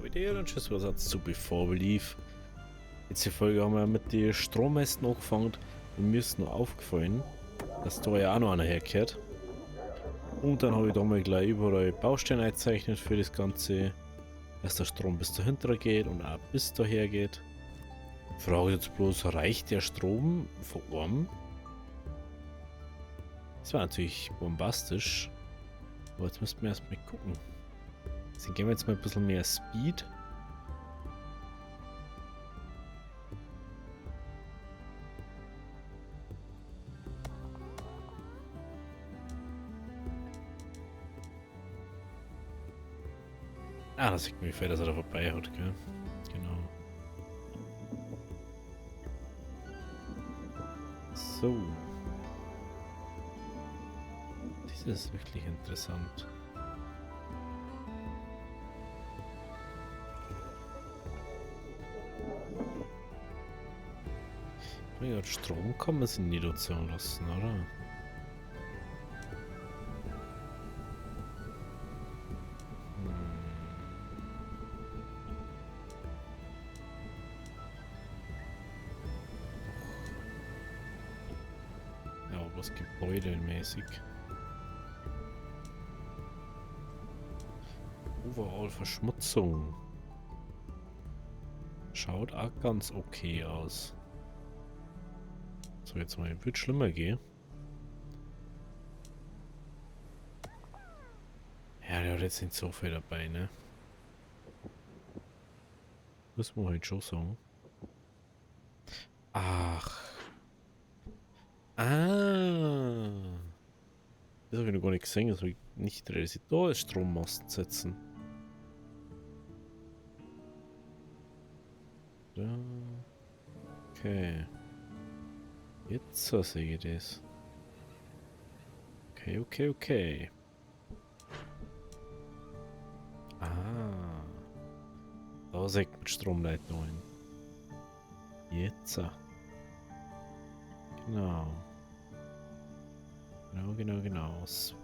Wieder ein Schuss was zu Before We Leave. Jetzt die Folge haben wir mit den Strommästen angefangen und mir ist noch aufgefallen, dass da ja auch noch einer herkehrt. Und dann habe ich da mal gleich überall Bausteine eingezeichnet für das Ganze, dass der Strom bis dahinter geht und auch bis daher geht. Frage jetzt bloß, reicht der Strom von oben? Das war natürlich bombastisch. Aber jetzt müssten wir erstmal gucken. Deswegen geben wir jetzt mal ein bisschen mehr Speed. Ah, das sieht mir gefällt, dass er da vorbei hat, gell? Genau. So. Das ist wirklich interessant. Ja, Strom kann man sich nicht erzeugen lassen, oder? Ja, was gebäudemäßig. Overall Verschmutzung. Schaut auch ganz okay aus. So, jetzt mal, wird schlimmer gehen. Ja, der hat jetzt nicht so viel dabei, ne? Muss man halt schon sagen. Ach. Ah. Das habe ich noch gar nicht gesehen, das habe ich nicht realisiert. Da ist Strommasten setzen. Da. Okay. Jetzt so sehe ich das. Okay, okay, okay. Ah. Da sägt man Stromleitungen. Jetzt. Genau. Genau. So.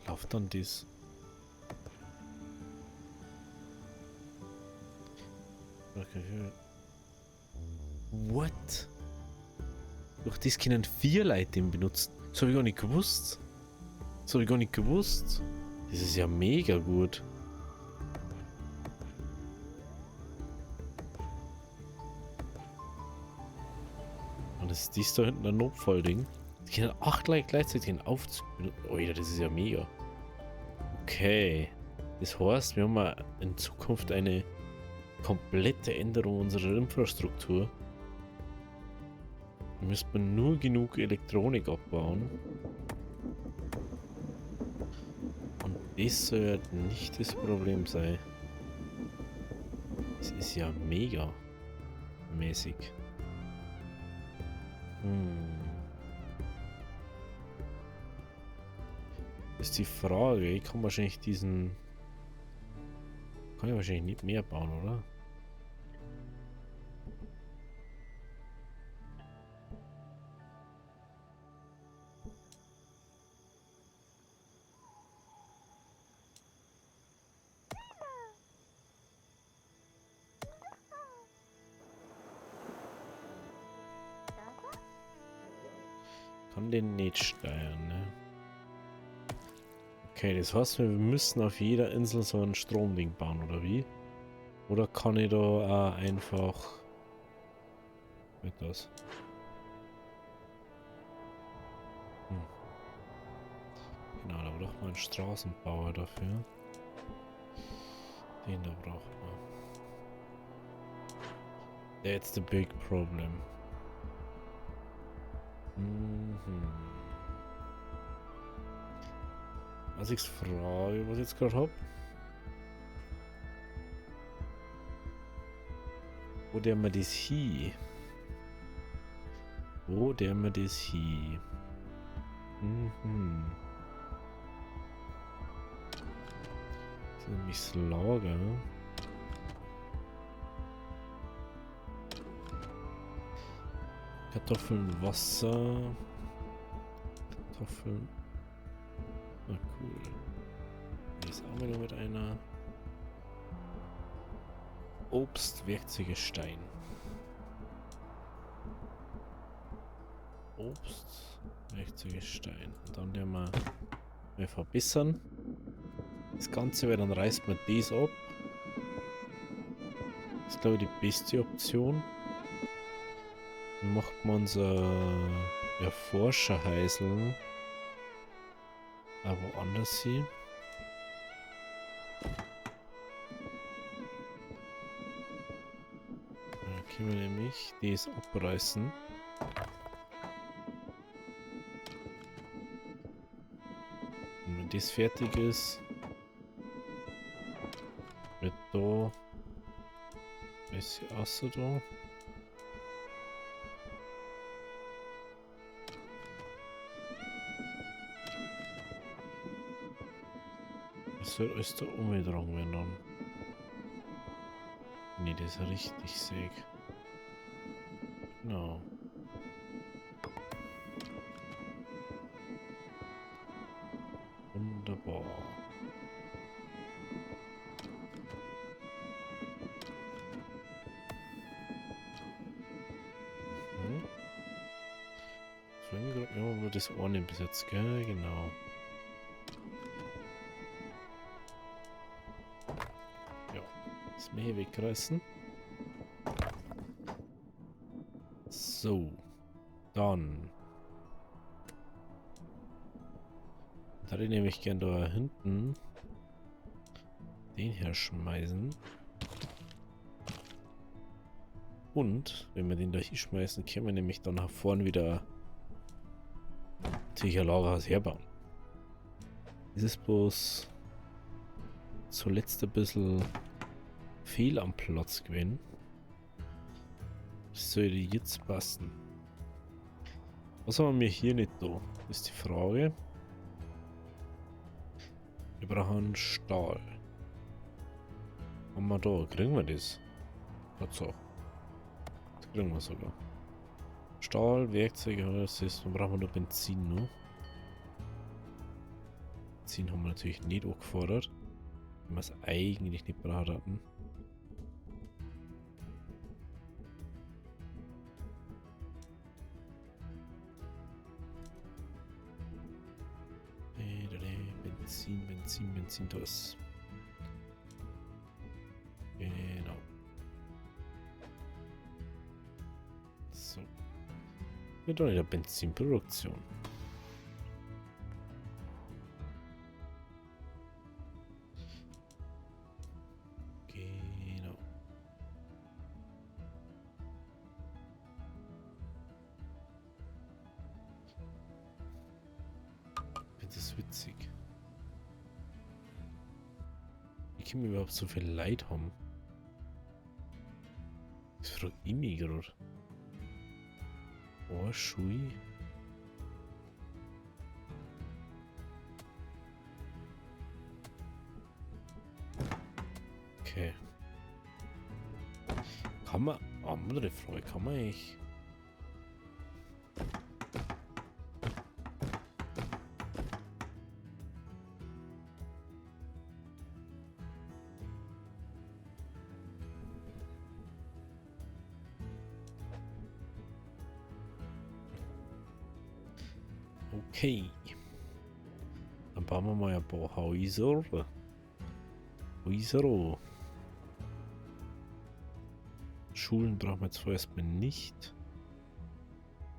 Läuft dann das. Okay. What? Durch das können 4 Leute den benutzen. Das habe ich gar nicht gewusst. Das habe ich gar nicht gewusst. Das ist ja mega gut. Und das ist dies da hinten ein Notfallding. Die können 8 Leute gleichzeitig den Aufzug benutzen. Alter, das ist ja mega. Okay. Das heißt, wir haben mal in Zukunft eine komplette Änderung unserer Infrastruktur. Da müsste man nur genug Elektronik abbauen. Und das soll ja nicht das Problem sein. Das ist ja mega mäßig. Ist die Frage, ich kann wahrscheinlich diesen... Kann ich wahrscheinlich nicht mehr bauen, oder? Kann den nicht steuern, ne? Okay, das heißt, wir müssen auf jeder Insel so ein Stromding bauen, oder wie? Oder kann ich da auch einfach... mit das? Genau, da braucht man einen Straßenbauer dafür. Den da braucht man. That's the big problem. Was ich frage, was ich jetzt gerade habe. Wo der mir das hier? Wo der mir das hier? Das ist nämlich das Lager. Kartoffeln, Wasser. Kartoffeln. Na cool. wir nur mit einer Obstwerkzeuge Stein. Obstwerkzeuge Stein. Und dann werden wir verbessern. Das Ganze, weil dann reißt man das ab. Das ist glaube ich die beste Option. Dann macht man unser Forscherheiseln aber woanders hin. Dann können wir nämlich das abreißen. Und wenn das fertig ist, wird da ist hier außer da. Das soll alles da umgetragen werden dann. Nee, das ist richtig säg. Genau. Wunderbar. Ja, nur das Ohr nehmen bis jetzt, gell? Genau. Ja, das mir hier wegreißen. So. Dann. Da hätte ich nämlich gern da hinten den hier schmeißen. Und, wenn wir den da hinschmeißen, können wir nämlich dann nach vorn wieder natürlich ein Lagerhaus herbauen. Es ist bloß zuletzt ein bisschen viel am Platz gewesen. Das sollte jetzt passen. Was haben wir hier nicht da? Ist die Frage. Wir brauchen Stahl. Haben wir da? Kriegen wir das? Tatsache. Das kriegen wir sogar. Stahl, Werkzeuge, das ist, dann brauchen wir nur Benzin noch. Benzin haben wir natürlich nicht angefordert. Wenn wir es eigentlich nicht braucht hatten. Benzin, das. Genau. So. Wir tun in der Benzinproduktion. Genau. Das ist witzig. Wie können wir überhaupt so viel Leid haben? Das fragt ich mich gerade. Oh, Schui. Okay. Kann man... Andere Frage, kann man eigentlich... Okay. Dann bauen wir mal ein paar Häuser. Schulen brauchen wir jetzt erstmal nicht.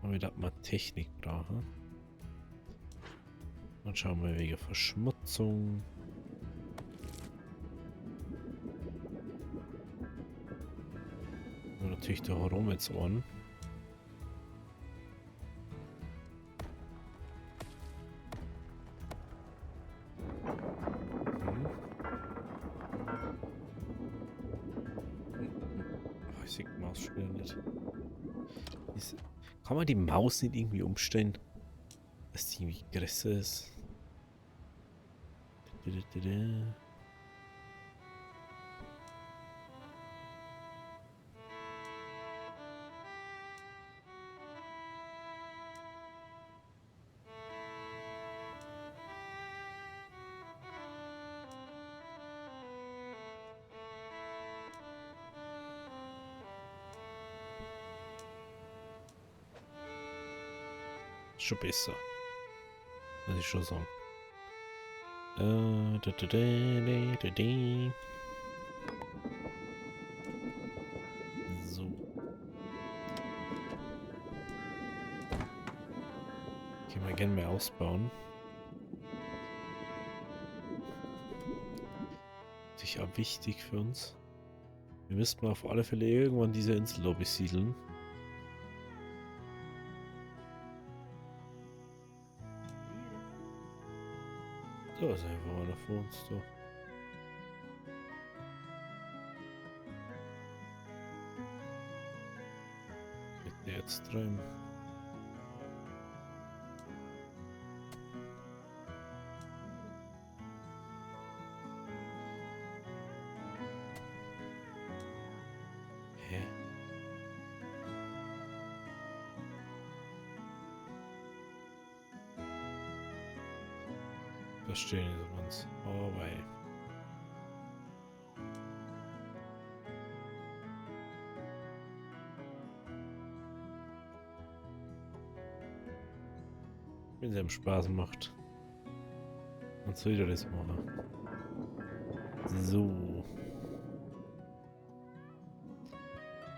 Aber wir da mal Technik brauchen. Dann schauen wir wegen Verschmutzung. Und natürlich der Herum jetzt an. Kann man die Maus nicht irgendwie umstellen, dass die irgendwie größer ist? schon besser. Muss ich schon sagen. So. Können wir gerne mal ausbauen. Sicher wichtig für uns. Wir müssten auf alle Fälle irgendwann diese Insel da besiedeln. Da ist einfach einer vor uns da. Mit der jetzt drin. Hä? Verstehe nicht so ganz. Oh wei. Wenn es einem Spaß macht. Dann soll ich das machen. So.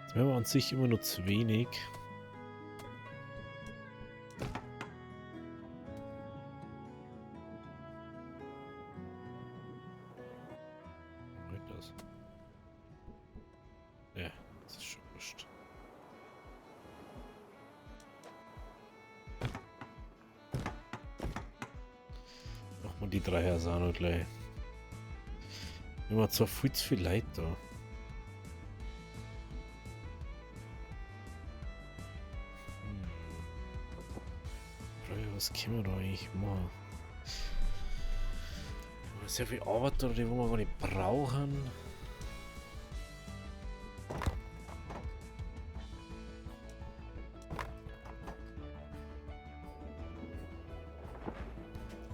Jetzt werden wir an sich immer nur zu wenig. Das. Ja, das ist schon wurscht. Machen wir die 3 Hasano gleich. Wir haben zwar viel zu viel Leute da. Was können wir da eigentlich machen? Sehr viel Arbeit oder die wir gar nicht brauchen.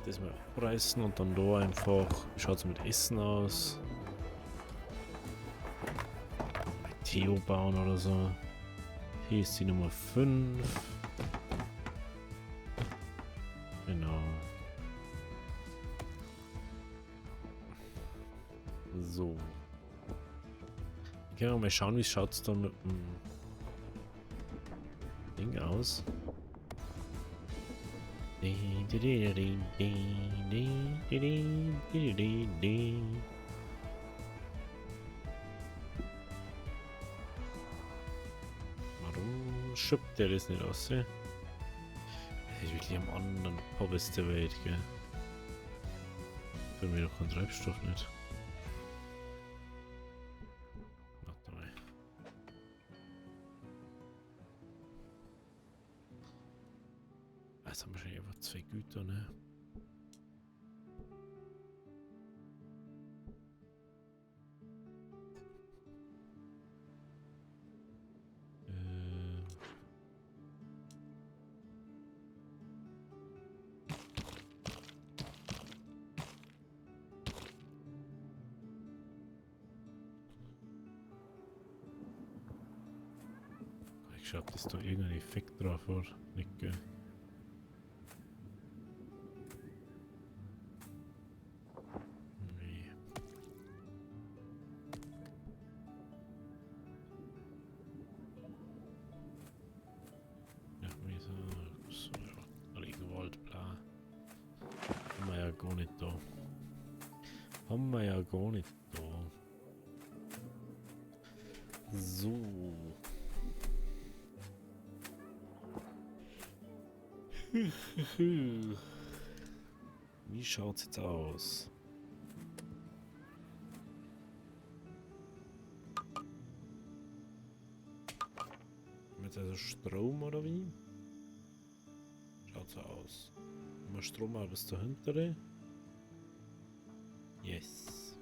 Das mal abreißen und dann da einfach. Wie schaut es mit Essen aus? Theo bauen oder so. Hier ist die Nummer 5. Genau. So. Können wir mal schauen, wie schaut es da mit dem Ding aus. Warum schuppt der das nicht aus? Das ist wirklich am anderen Hobbys der Welt, gell? Für mich noch kein Treibstoff nicht. Warte mal. Jetzt haben wir schon einfach 2 Güter, ne? Ich schaue, dass da irgendein Effekt drauf war. Nicht, gell? Nee. Ja, wieso? So, ja. Regenwald, bla. Haben wir ja gar nicht da. Haben wir ja gar nicht da. So. Wie schaut's jetzt aus? Mit also Strom oder wie? Schaut so aus. Haben wir Strom auch bis dahinter? Yes.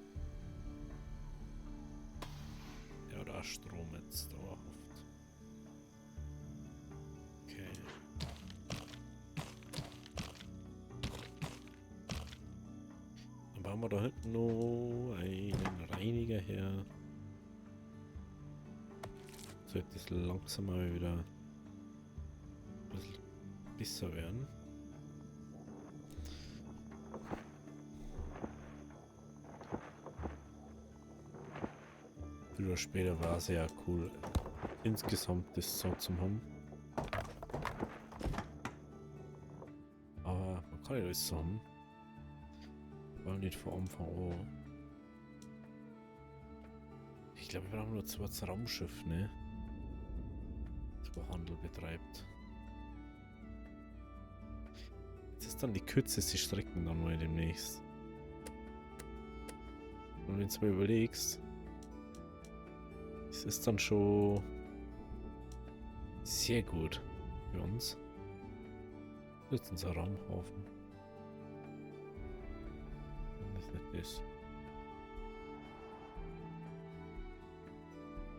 Ja, da ist Strom jetzt dauerhaft. Okay. Dann bauen wir da hinten noch einen Reiniger her. Sollte es langsam mal wieder ein besser werden. Früher oder später war es ja cool, insgesamt das so zu haben. Aber man kann ja alles so haben. Weil nicht vor Anfang an. Ich glaube, wir brauchen nur zwei Raumschiff, ne? Das Handel betreibt. Jetzt ist dann die kürzeste Strecken dann mal demnächst. Und wenn du mal überlegst, es ist dann schon sehr gut für uns. Das ist unser Raumhafen. Das ist nicht das.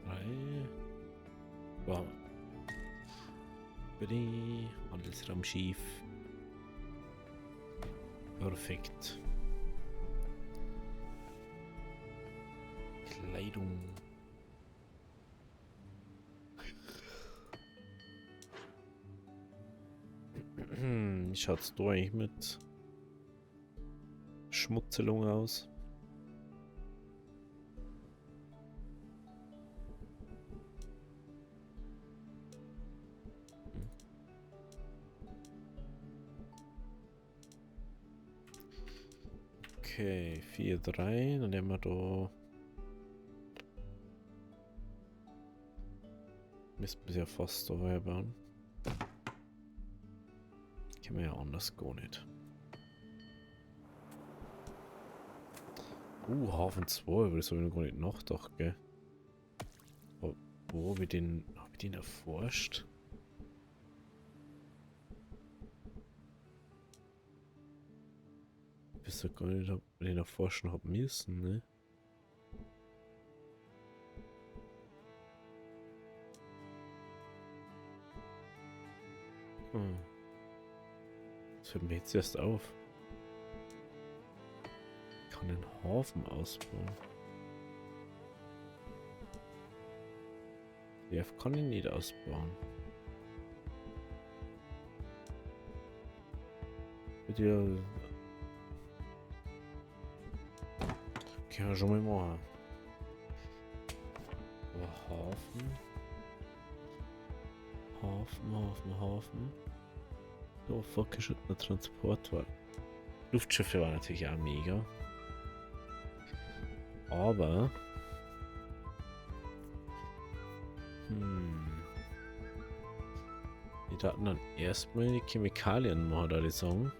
3. Wow. Bitte. Handelsraumschiff. Perfekt. Kleidung. Wie schaut's da eigentlich mit Schmutzelung aus? Okay, 4,3, dann nehmen wir da. Müssten wir ja fast da bauen. Können wir ja anders gar nicht. Hafen 2, aber das habe ich noch gar nicht nachgedacht, gell? Aber wo habe ich den erforscht? Ich weiß ja gar nicht, ob ich den erforschen haben müssen, ne? Das fällt mir jetzt erst auf. Ich kann den Hafen ausbauen. Der kann ihn nicht ausbauen. Bitte. Können wir schon mal machen. Aber Hafen. So, fortgeschrittener Transport war. Luftschiffe waren natürlich auch mega. Aber. Die daten dann erstmal die Chemikalien machen, da die sagen.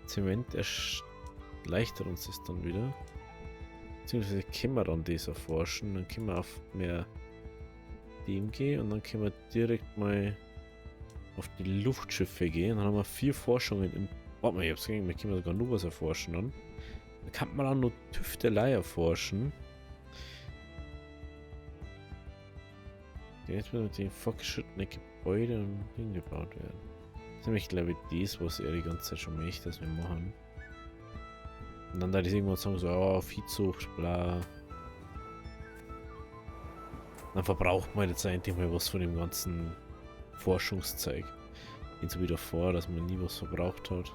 Zement erleichtert uns das dann wieder. Beziehungsweise können wir dann das erforschen. Dann können wir auf mehr dem gehen und dann können wir direkt mal auf die Luftschiffe gehen. Dann haben wir 4 Forschungen im. Warte mal, ich hab's gesehen, wir können sogar nur was erforschen dann. Da kann man dann nur Tüftelei erforschen. Jetzt wird mit den fortgeschrittenen Gebäude und Ding gebaut werden. Das ist nämlich, glaube ich, das, was er die ganze Zeit schon möchte, dass wir machen. Und dann da die irgendwann sagen so, oh, Viehzucht, bla. Dann verbraucht man jetzt eigentlich mal was von dem ganzen Forschungszeug. Geht so wieder vor, dass man nie was verbraucht hat.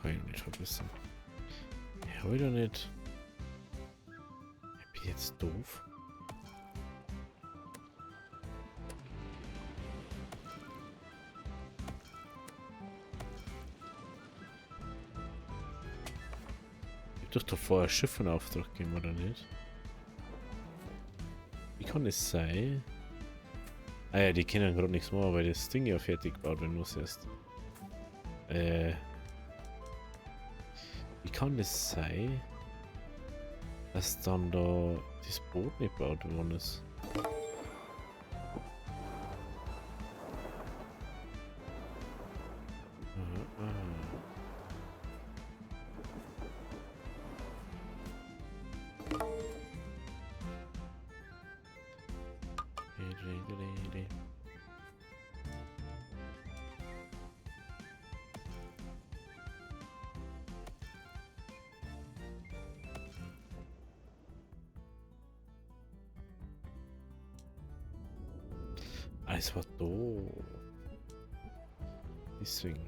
Kann ich nicht verbessern. Ja, heute nicht. Ich bin jetzt doof. Ich hab doch vorher Schiff in Auftrag geben, oder nicht? Wie kann es sein? Ah ja, die können gerade nichts machen, weil das Ding ja fertig gebaut werden muss erst. Wie kann das sein, dass dann da das Boot nicht gebaut worden ist? Es war da. Deswegen.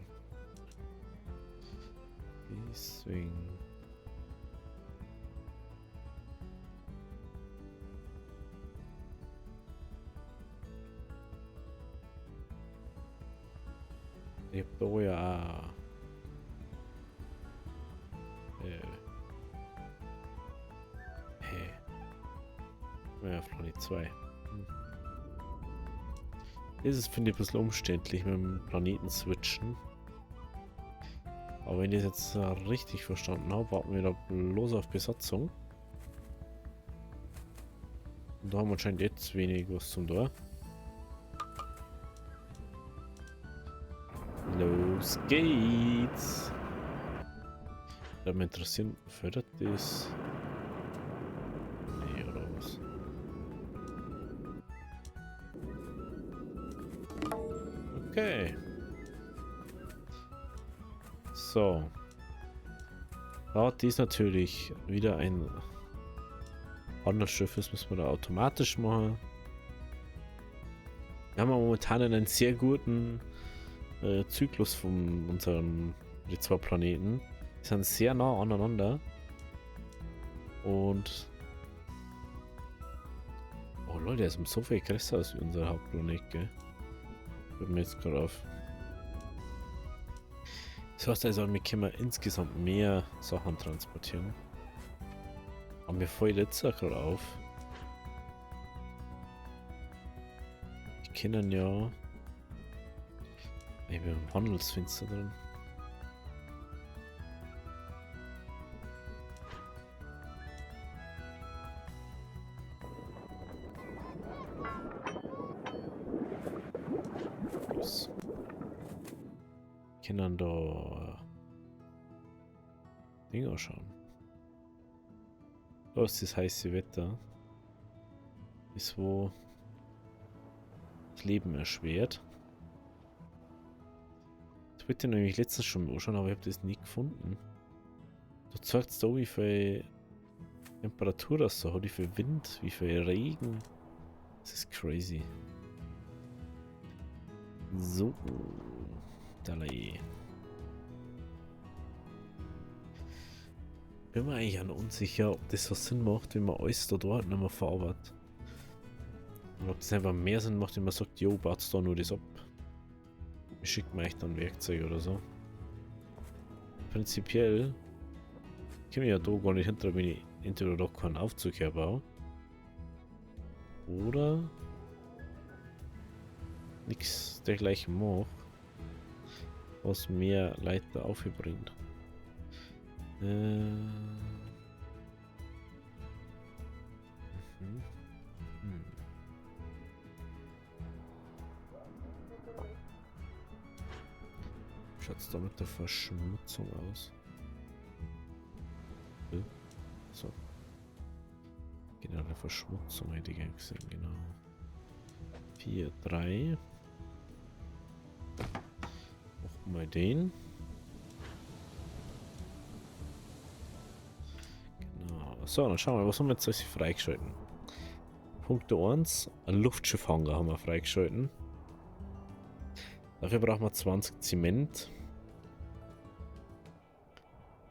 Ich hab da ja auch. Ja, Planet 2. Das ist, finde ich, ein bisschen umständlich mit dem Planeten switchen. Aber wenn ich das jetzt richtig verstanden habe, warten wir da bloß auf Besatzung. Und da haben wir anscheinend jetzt wenig was zum Tor. Los geht's! Würde mich interessieren, fördert das? Nee, oder was? Okay. So. Da dies natürlich wieder ein anderes Schiff ist, müssen wir da automatisch machen. Wir haben momentan einen sehr guten Zyklus von unseren die zwei Planeten. Die sind sehr nah aneinander. Und oh Leute, der ist so viel größer als unser Hauptplanet, gell? Fällt mir jetzt gerade auf. Das heißt also, wir können insgesamt mehr Sachen transportieren. Aber mir fällt jetzt auch gerade auf. Die können ja. Ich bin im Handelsfenster drin. Können da Dinger schauen. Da ist das heiße Wetter. Ist wo das Leben erschwert. Das wollte ich nämlich letztens schon mal anschauen, aber ich habe das nie gefunden. Da zeigt es da, wie viel Temperatur das so hat, wie viel Wind, wie viel Regen. Das ist crazy. So. Dalai. Bin mir eigentlich auch unsicher, ob das so Sinn macht, wenn man alles da dort nicht mehr verarbeitet. Und ob das einfach mehr Sinn macht, wenn man sagt, jo, baut da nur das ab. Ich schicke mir echt dann Werkzeug oder so. Prinzipiell komme ich ja da gar nicht hinter, wenn ich entweder doch keinen Aufzug herbaue. Oder nichts dergleichen mache, was mehr Leiter aufbringt. Schaut's da mit der Verschmutzung aus? So. Generelle Verschmutzung hätte ich gerne gesehen, genau. 4, 3. Machen wir den. Genau. So, dann schauen wir, was haben wir jetzt alles freigeschalten? Punkt 1, ein Luftschiffhanger haben wir freigeschalten. Dafür brauchen wir 20 Zement.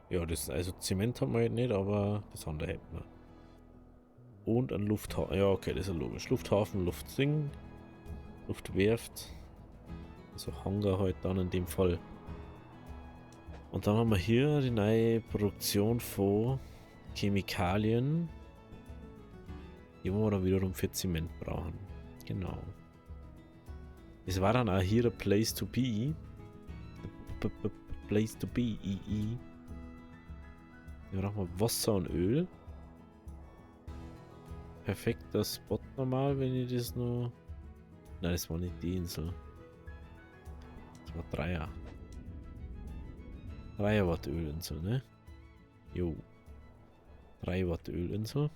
Ja, das also Zement haben wir halt nicht, aber das andere hätten wir. Und ein Lufthafen. Ja, okay, das ist ja logisch. Lufthafen, Luftding, Luftwerft. Also Hangar halt dann in dem Fall. Und dann haben wir hier die neue Produktion von Chemikalien. Die wir dann wiederum für Zement brauchen. Genau. Es war dann auch hier a place to be. Place to be. Hier brauchen wir Wasser und Öl. Perfekter Spot normal, wenn ich das nur... Nein, das war nicht die Insel. Das war Dreier. Watt Ölinsel, ne? Jo. 3 Watt Ölinsel.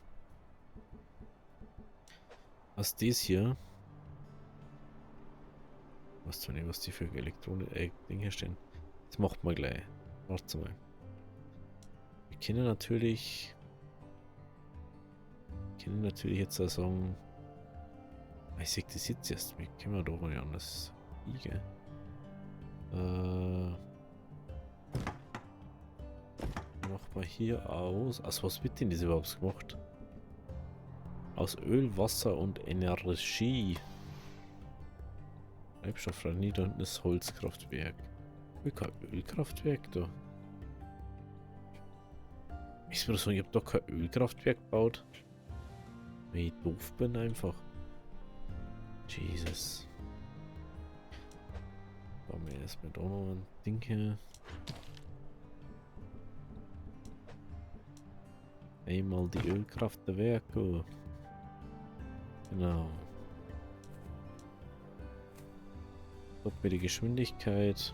Was ist das hier? Was zwar nicht, was die für Elektronik Dinge herstellen. Das macht man gleich. Warte mal. Wir können natürlich jetzt auch sagen. Ich sehe das jetzt erst. Wie können wir doch mal anders liegen? Macht man hier aus. Also was wird denn das überhaupt gemacht? Aus Öl, Wasser und Energie. Treibstoff nieder und das Holzkraftwerk. Kein Ölkraftwerk da. Ich würde sagen, ich habe doch kein Ölkraftwerk gebaut. Weil ich doof bin einfach. Jesus. Bauen wir erstmal da noch ein Ding hier. Einmal die Ölkraftwerke. Genau. Doppelte Geschwindigkeit.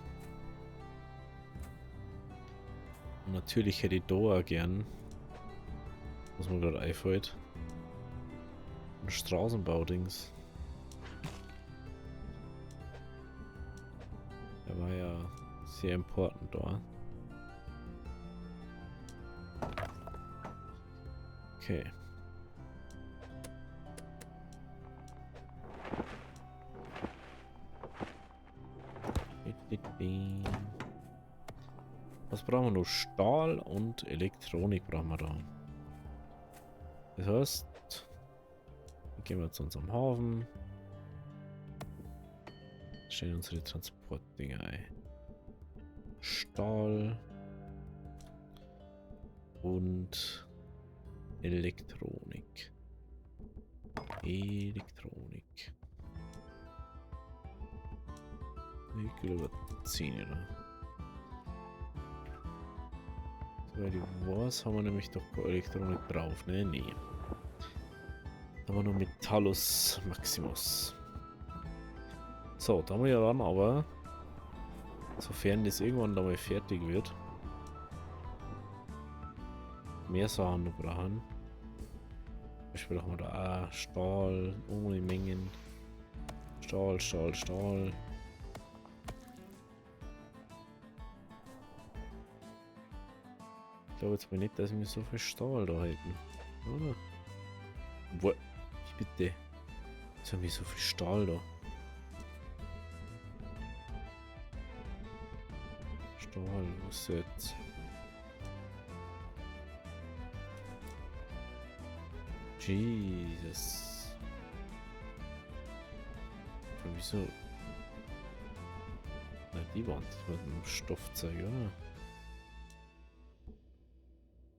Und natürlich hätte ich da auch gern, was mir gerade einfällt, ein Straßenbaudings. Der war ja sehr important da. Okay. Was brauchen wir noch? Stahl und Elektronik brauchen wir da. Das heißt, gehen wir zu unserem Hafen. Stellen unsere Transportdinger ein. Stahl und Elektronik. Elektronik. Ich glaube 10 oder. Soweit ich weiß, haben wir nämlich doch keine Elektronik drauf, ne? Nee. Da haben wir nur Metallus Maximus. So, da haben wir ja dann aber, sofern das irgendwann da mal fertig wird, mehr Sachen noch brauchen. Zum Beispiel brauchen wir da auch Stahl, ohne Mengen. Stahl, Stahl, Stahl. Ich glaube jetzt mal nicht, dass wir so viel Stahl da hätten. Oder? Wo? Wie bitte? Jetzt haben wir so viel Stahl da. Stahl, was jetzt? Jesus. Und wieso? Na, die Wand mit dem Stoffzeug, oder?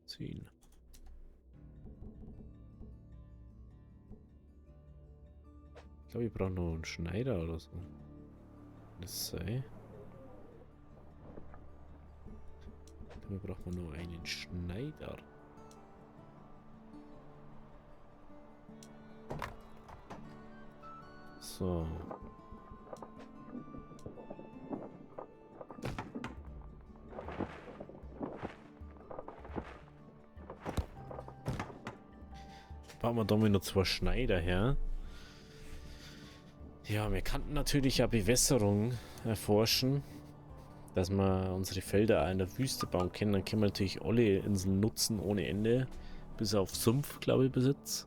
10. Ich glaube, ich brauche noch einen Schneider oder so. Das sei. Dafür braucht man nur einen Schneider. So. Bauen wir damit noch 2 Schneider her. Ja, wir könnten natürlich auch Bewässerung erforschen, dass wir unsere Felder auch in der Wüste bauen können. Dann können wir natürlich alle Inseln nutzen ohne Ende. Bis auf Sumpf, glaube ich, Besitz.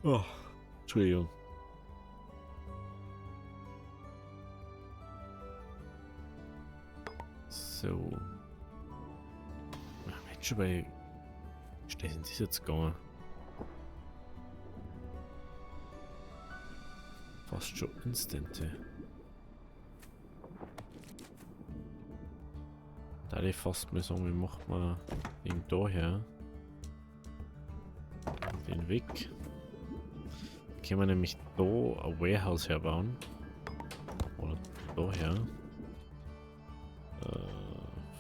Oh, Entschuldigung. So. Ach, Mensch, bei schnell sind die jetzt gegangen. Fast schon Instante. Da ich fast mal sagen, wie macht man den da her? Den weg. Können wir nämlich da ein Warehouse herbauen. Oder da her.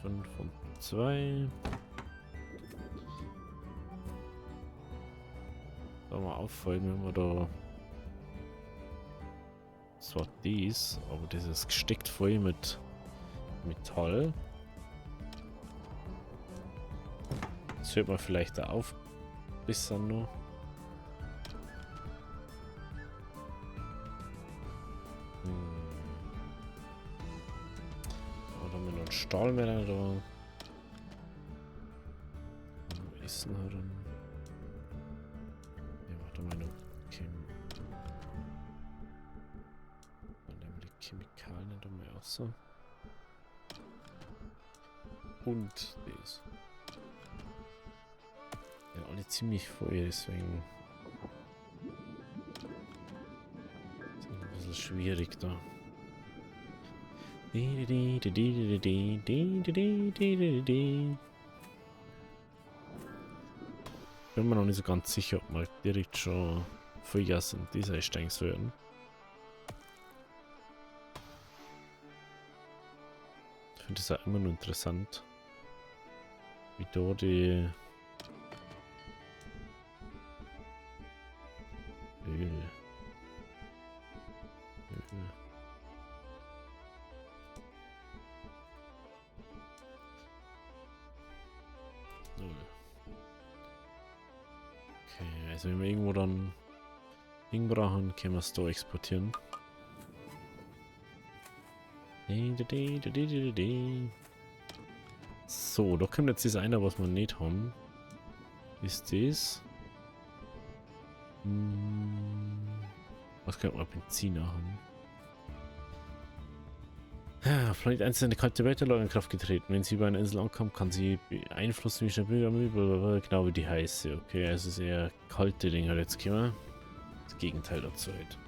5 und 2. Da mal auffallen, wenn wir da... Das war dies, aber das ist gesteckt voll mit Metall. Das hört man vielleicht da auf. Bis dann noch. Da haben wir noch einen Stahlmänner da. Essen heran. Ne, warte mal noch. Dann nehmen wir die Chemikalien da mal aus. So. Und das. Ja, alle ziemlich voll, deswegen. Ist ein bisschen schwierig da. Bin mir noch nicht so ganz sicher, ob wir direkt schon Vollgas in dieser einsteigen sollten. Ich finde es auch immer noch interessant, wie da die Öl. Okay, also wenn wir irgendwo dann Ding brauchen, können wir es da exportieren. So, da kommt jetzt das eine, was wir nicht haben. Ist das? Was könnte man Benzin haben? Planet 1 ist eine kalte Wetterlage in Kraft getreten. Wenn sie über eine Insel ankommt, kann sie beeinflussen, wie schnell Bürger möbel, genau wie die heiße. Okay, also sehr kalte Dinger jetzt kommen. Das Gegenteil dazu halt.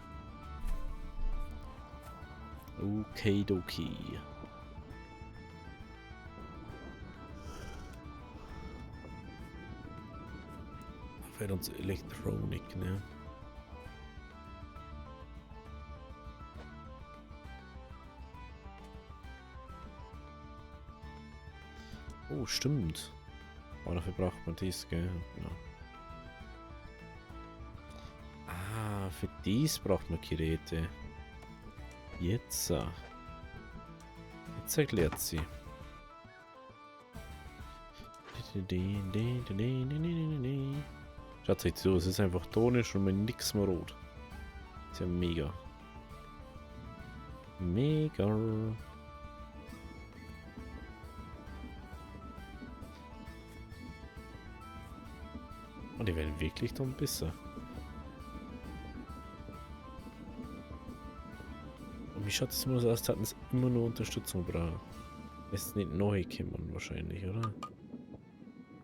Okay, doki. Fällt uns Elektronik, ne? Oh, stimmt. Aber dafür braucht man dies, gell? Ja. Ah, für dies braucht man Geräte. Jetzt. Jetzt erklärt sie. Schaut euch zu, es ist einfach tonisch und mit nichts mehr rot. Ist ja mega. Mega. Und die werden wirklich dann besser. Und wie schaut es immer so aus, als hatten es immer nur Unterstützung brauchen. Ist nicht neu kommen wahrscheinlich, oder?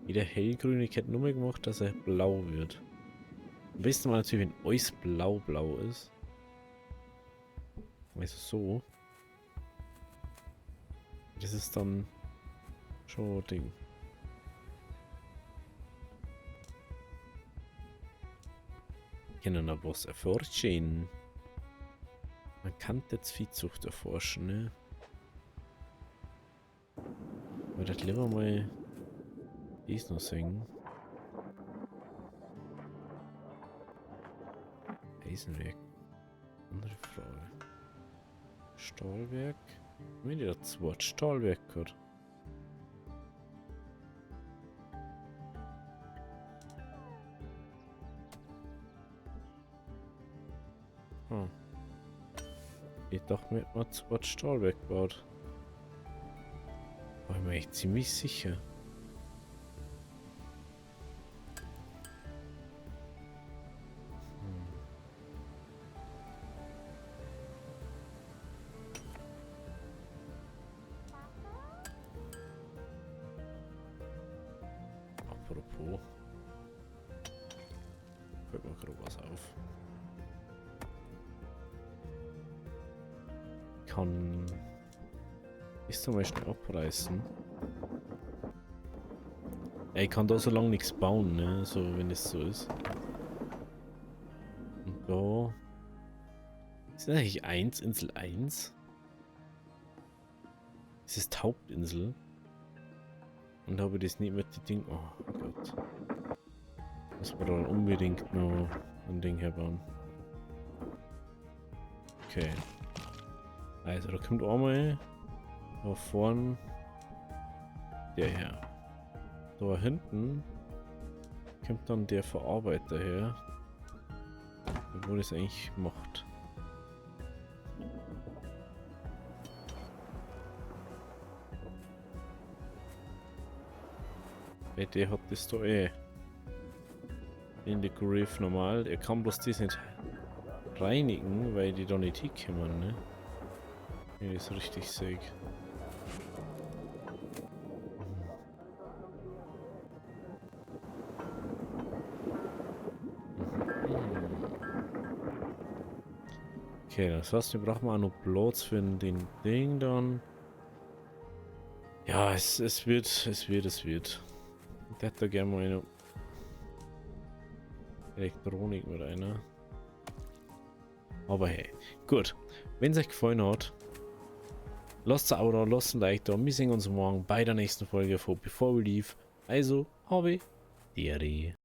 Jeder hellgrüne hätte nur mehr gemacht, dass er blau wird. Am besten mal natürlich, wenn alles blau ist. Also so. Das ist dann schon ein Ding. Können noch was erforschen. Man kann jetzt Viehzucht erforschen, ne? Aber das lieber mal dies noch singen. Eisenwerk. Andere Frage. Stahlwerk. Wenn ihr das Wort Stahlwerk gehört. Hm. Ich dachte mir, man das Wort Stahlwerk baut. War ich mir echt ziemlich sicher. Apropos. Fällt mir gerade was auf. Kann... Ist zum Beispiel abreißen. Ich kann da so lange nichts bauen, ne? So, wenn es so ist. Und da... Ist das eigentlich 1, Insel 1? Ist das die Hauptinsel? Und habe das nicht mit den Ding. Oh Gott. Muss man dann unbedingt noch ein Ding herbauen. Okay. Also da kommt einmal da vorne der her. Da hinten kommt dann der Verarbeiter her. Wo das eigentlich macht. Weil der hat das da eh. In der Griff normal. Er kann bloß das nicht reinigen, weil die da nicht hinkommen, ne? Wenn ich das richtig sehe. Okay, das heißt, wir brauchen auch noch Platz für den Ding dann. Ja, es wird. Ich hätte da gerne mal eine Elektronik mit einer. Aber hey, gut. Wenn es euch gefallen hat, lasst ein Abo da, lasst ein Like da. Wir sehen uns morgen bei der nächsten Folge von Before We Leave. Also, habe Deri.